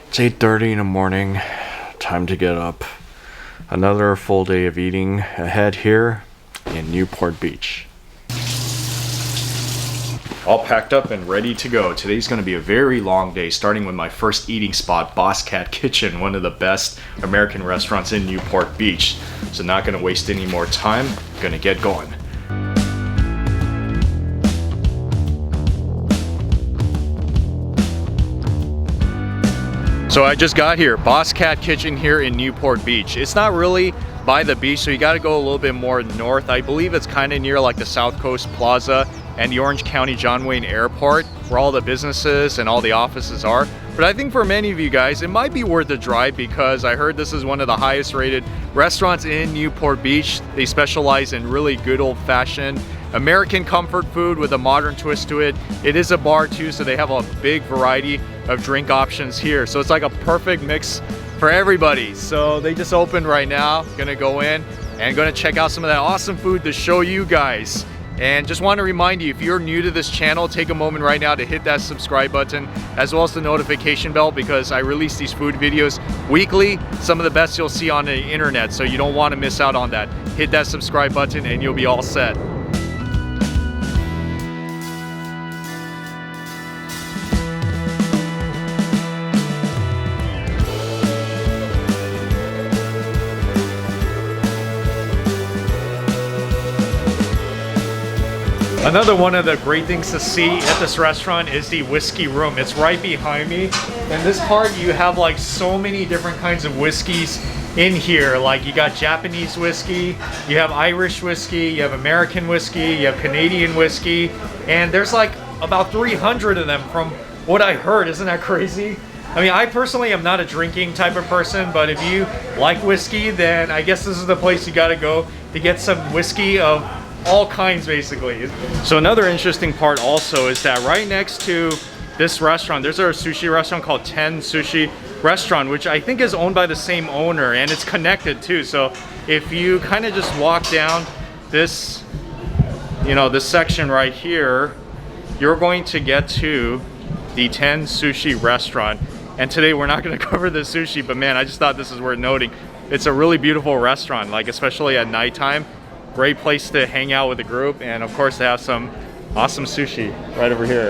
It's 8:30 in the morning. Time to get up. Another full day of eating ahead here in Newport Beach. All packed up and ready to go. Today's going to be a very long day, starting with my first eating spot, Bosscat Kitchen, one of the best American restaurants in Newport Beach. So not going to waste any more time. Going to get going. So I just got here, Bosscat Kitchen here in Newport Beach. It's not really by the beach, so you got to go a little bit more north. I believe it's kind of near like the South Coast Plaza and the Orange County John Wayne Airport, where all the businesses and all the offices are. But I think for many of you guys, it might be worth the drive because I heard this is one of the highest rated restaurants in Newport Beach. They specialize in really good old-fashioned American comfort food with a modern twist to it. It is a bar too, so they have a big variety of drink options here. So it's like a perfect mix for everybody. So they just opened right now. Gonna go in and gonna check out some of that awesome food to show you guys. And just want to remind you, if you're new to this channel, take a moment right now to hit that subscribe button as well as the notification bell, because I release these food videos weekly, some of the best you'll see on the internet, so you don't want to miss out on that. Hit that subscribe button and you'll be all set. Another one of the great things to see at this restaurant is the whiskey room. It's right behind me. In this part, you have like so many different kinds of whiskeys in here. Like you got Japanese whiskey, you have Irish whiskey, you have American whiskey, you have Canadian whiskey, and there's like about 300 of them from what I heard. Isn't that crazy? I mean, I personally am not a drinking type of person, but if you like whiskey, then I guess this is the place you gotta go to get some whiskey of all kinds, basically. So another interesting part also is that right next to this restaurant, there's a sushi restaurant called 10 Sushi Restaurant, which I think is owned by the same owner, and it's connected too. So if you kind of just walk down this, this section right here, you're going to get to the 10 Sushi Restaurant. And today we're not going to cover the sushi, but man, I just thought this is worth noting. It's a really beautiful restaurant, like especially at nighttime. Great place to hang out with a group, and of course they have some awesome sushi right over here.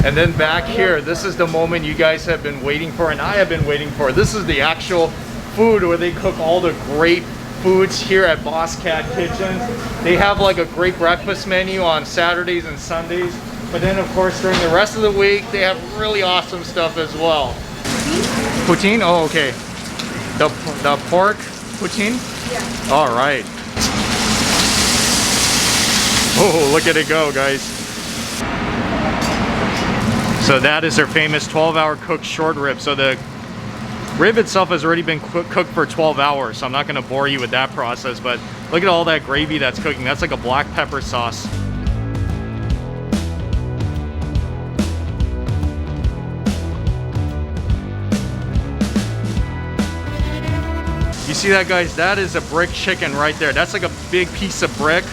And then back here, this is the moment you guys have been waiting for, and I have been waiting for. This is the actual food where they cook all the great foods here at Bosscat Kitchen. They have like a great breakfast menu on Saturdays and Sundays, but then of course during the rest of the week they have really awesome stuff as well. Poutine? Oh, okay. The pork poutine? Yeah. All right. Oh, look at it go, guys. So that is their famous 12-hour cooked short rib. So the rib itself has already been cooked for 12 hours. So I'm not going to bore you with that process, but look at all that gravy that's cooking. That's like a black pepper sauce. You see that, guys? That is a brick chicken right there. That's like a big piece of brick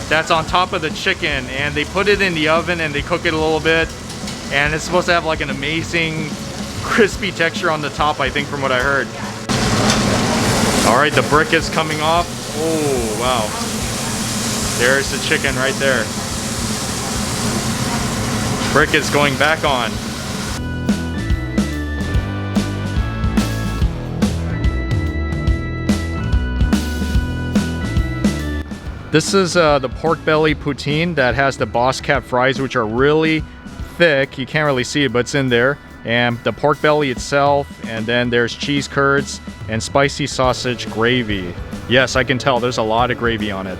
that's on top of the chicken, and they put it in the oven and they cook it a little bit, and it's supposed to have like an amazing crispy texture on the top, I think, from what I heard. All right, the brick is coming off. Oh, wow. There's the chicken right there. Brick is going back on. This is the pork belly poutine that has the Bosscat fries, which are really thick. You can't really see it, but it's in there. And the pork belly itself, and then there's cheese curds and spicy sausage gravy. Yes, I can tell there's a lot of gravy on it.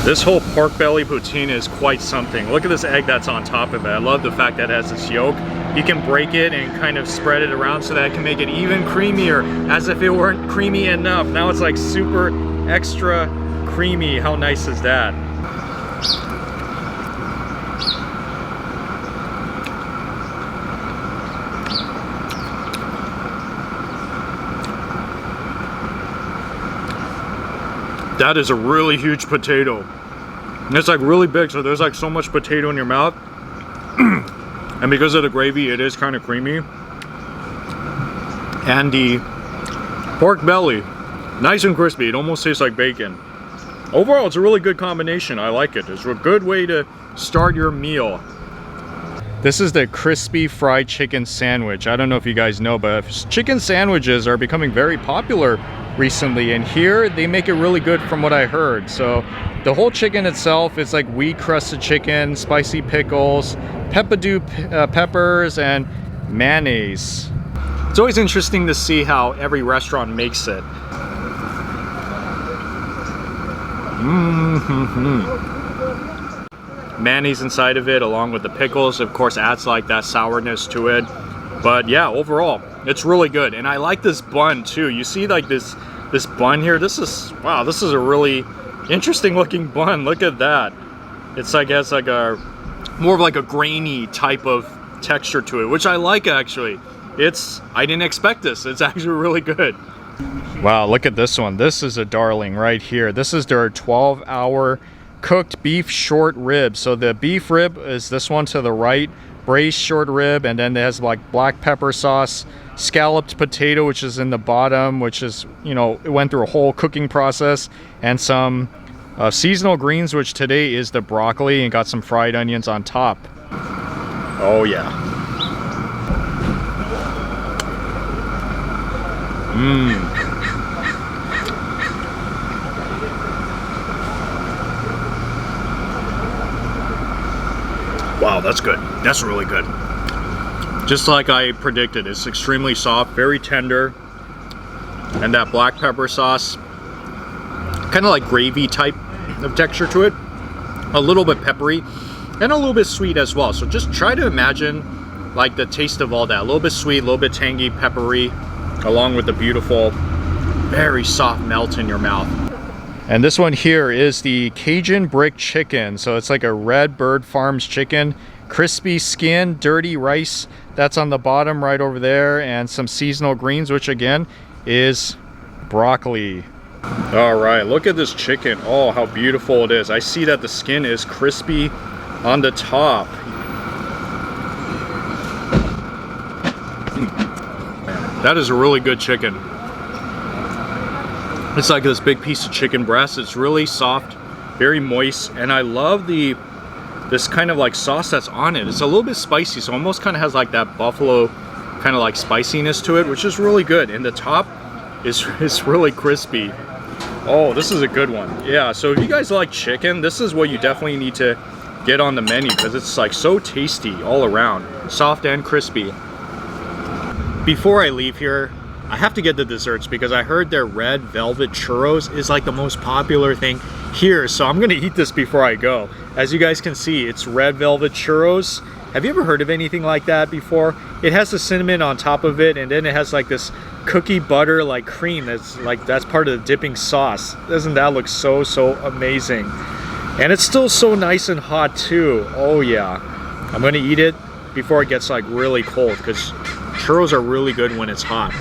This whole pork belly poutine is quite something. Look at this egg that's on top of it. I love the fact that it has this yolk. You can break it and kind of spread it around so that it can make it even creamier, as if it weren't creamy enough. Now it's like super extra creamy. How nice is that? That is a really huge potato. It's like really big, so there's like so much potato in your mouth. And because of the gravy, it is kind of creamy. And the pork belly, nice and crispy. It almost tastes like bacon. Overall, it's a really good combination. I like it. It's a good way to start your meal. This is the crispy fried chicken sandwich. I don't know if you guys know, but chicken sandwiches are becoming very popular recently, and here they make it really good from what I heard. So the whole chicken itself is like wheat crusted chicken, spicy pickles, peppadew peppers, and mayonnaise. It's always interesting to see how every restaurant makes it. Mayonnaise inside of it, along with the pickles, of course, adds like that sourness to it. But yeah, overall, it's really good. And I like this bun too. You see like this bun here? This is, wow, this is a really interesting looking bun. Look at that. It's like, has like a more of like a grainy type of texture to it, which I like actually. I didn't expect this. It's actually really good. Wow, look at this one. This is a darling right here. This is their 12-hour cooked beef short rib. So the beef rib is this one to the right, braised short rib, and then it has like black pepper sauce, scalloped potato, which is in the bottom, which is, you know, it went through a whole cooking process, and some seasonal greens, which today is the broccoli, and got some fried onions on top. Oh yeah. Wow, that's good. That's really good. Just like I predicted, it's extremely soft, very tender, and that black pepper sauce, kind of like gravy type of texture to it, a little bit peppery, and a little bit sweet as well. So just try to imagine like the taste of all that, a little bit sweet, a little bit tangy, peppery, along with the beautiful, very soft melt in your mouth. And this one here is the Cajun brick chicken. So it's like a Red Bird Farms chicken, crispy skin, dirty rice that's on the bottom right over there, and some seasonal greens, which again is broccoli. All right, look at this chicken. Oh, how beautiful it is. I see that the skin is crispy on the top. That is a really good chicken. It's like this big piece of chicken breast. It's really soft, very moist, and I love this kind of like sauce that's on it. It's a little bit spicy, so almost kind of has like that buffalo kind of like spiciness to it, which is really good. And the top is really crispy. Oh, this is a good one. Yeah, so if you guys like chicken, this is what you definitely need to get on the menu, because it's like so tasty all around, soft and crispy. Before I leave here, I have to get the desserts because I heard their red velvet churros is like the most popular thing here. So I'm gonna eat this before I go. As you guys can see, it's red velvet churros. Have you ever heard of anything like that before? It has the cinnamon on top of it, and then it has like this cookie butter like cream that's part of the dipping sauce. Doesn't that look so amazing? And it's still so nice and hot too. Oh yeah. I'm gonna eat it before it gets like really cold, because churros are really good when it's hot.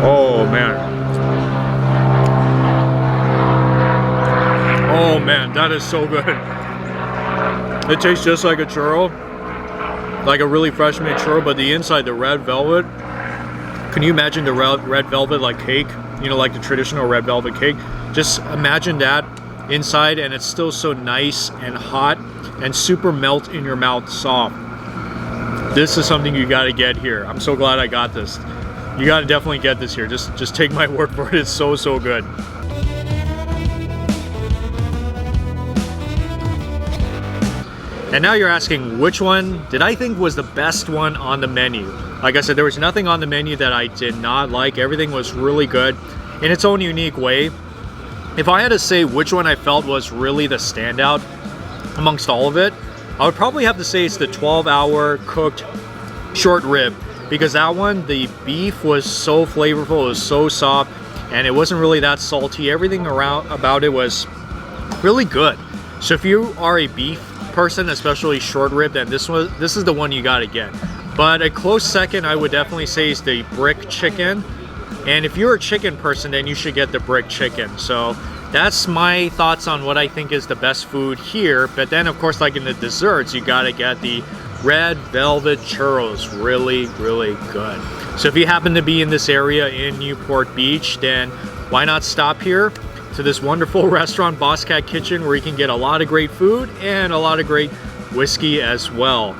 Oh man. Oh man, that is so good. It tastes just like a churro, like a really fresh made churro, but the inside, the red velvet. Can you imagine the red velvet like cake? You know, like the traditional red velvet cake. Just imagine that inside, and it's still so nice and hot and super melt in your mouth soft. This is something you got to get here. I'm so glad I got this. You got to definitely get this here. Just take my word for it. It's so good. And now you're asking, which one did I think was the best one on the menu? Like I said, there was nothing on the menu that I did not like. Everything was really good in its own unique way. If I had to say which one I felt was really the standout amongst all of it, I would probably have to say it's the 12-hour cooked short rib, because that one, the beef was so flavorful, it was so soft, and it wasn't really that salty. Everything around about it was really good. So if you are a beef person, especially short rib, then this is the one you got to get. But a close second, I would definitely say, is the brick chicken. And if you're a chicken person, then you should get the brick chicken. So That's my thoughts on what I think is the best food here. But then of course, like in the desserts, you gotta get the red velvet churros. Really, really good. So if you happen to be in this area in Newport Beach, then why not stop here to this wonderful restaurant, Bosscat Kitchen, where you can get a lot of great food and a lot of great whiskey as well.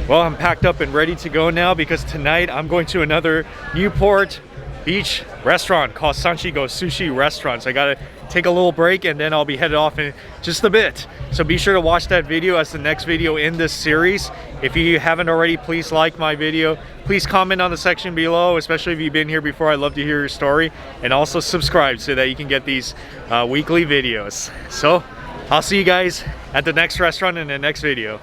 Well, I'm packed up and ready to go now because tonight I'm going to another Newport Beach restaurant called Sanchigo Sushi Restaurant. So I gotta take a little break and then I'll be headed off in just a bit. So be sure to watch that video as the next video in this series. If you haven't already, please like my video. Please comment on the section below, especially if you've been here before. I'd love to hear your story. And also subscribe so that you can get these weekly videos. So I'll see you guys at the next restaurant in the next video.